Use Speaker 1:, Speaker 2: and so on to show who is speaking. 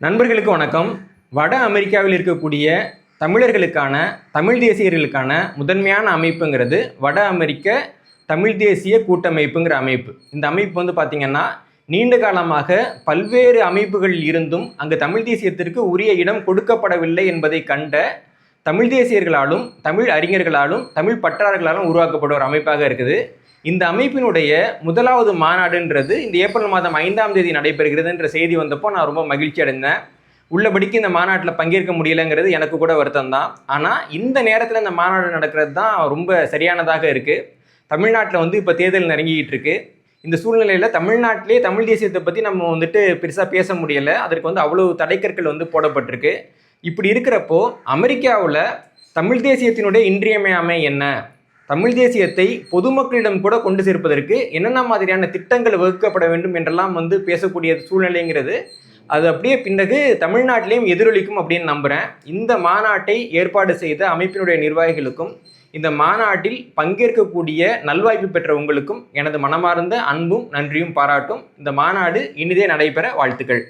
Speaker 1: நண்பர்களுக்கு வணக்கம். வட அமெரிக்காவில் இருக்கக்கூடிய தமிழர்களுக்கான தமிழ் தேசியர்களுக்கான முதன்மையான அமைப்புங்கிறது வட அமெரிக்க தமிழ் தேசிய கூட்டமைப்புங்கிற அமைப்பு. இந்த அமைப்பு பார்த்திங்கன்னா நீண்ட காலமாக பல்வேறு அமைப்புகள் இருந்தும் அங்கு தமிழ் தேசியத்திற்கு உரிய இடம் கொடுக்கப்படவில்லை என்பதை கண்ட தமிழ் தேசியர்களாலும் தமிழ் அறிஞர்களாலும் தமிழ் பற்றாளர்களாலும் உருவாக்கப்பட்ட ஒரு அமைப்பாக இருக்குது. இந்த அமைப்பினுடைய முதலாவது மாநாடுன்றது இந்த ஏப்ரல் மாதம் 5ஆம் தேதி நடைபெறுகிறதுன்ற செய்தி வந்தப்போ நான் ரொம்ப மகிழ்ச்சி அடைந்தேன். உள்ளபடிக்கு இந்த மாநாட்டில் பங்கேற்க முடியலைங்கிறது எனக்கு கூட வருத்தம் தான். ஆனால் இந்த நேரத்தில் இந்த மாநாடு நடக்கிறது தான் ரொம்ப சரியானதாக இருக்குது. தமிழ்நாட்டில் இப்போ தேர்தல் நெருங்கிக்கிட்டு இருக்கு. இந்த சூழ்நிலையில் தமிழ்நாட்டிலே தமிழ் தேசியத்தை பற்றி நம்ம பெருசாக பேச முடியலை. அதற்கு அவ்வளவு தடைக்கற்கள் போடப்பட்டிருக்கு. இப்படி இருக்கிறப்போ அமெரிக்காவில் தமிழ் தேசியத்தினுடைய இன்றியமையாமை என்ன, தமிழ் தேசியத்தை பொதுமக்களிடம் கூட கொண்டு சேர்ப்பதற்கு என்னென்ன மாதிரியான திட்டங்கள் வகுக்கப்பட வேண்டும் என்றெல்லாம் பேசக்கூடிய சூழ்நிலைங்கிறது அது அப்படியே பின்னகு தமிழ்நாட்டிலையும் எதிரொலிக்கும் அப்படின்னு நம்புகிறேன். இந்த மாநாட்டை ஏற்பாடு செய்த அமைப்பினுடைய நிர்வாகிகளுக்கும் இந்த மாநாட்டில் பங்கேற்கக்கூடிய நல்வாய்ப்பு பெற்ற உங்களுக்கும் எனது மனமார்ந்த அன்பும் நன்றியும் பாராட்டும். இந்த மாநாடு இனிதே நடைபெற வாழ்த்துக்கள்.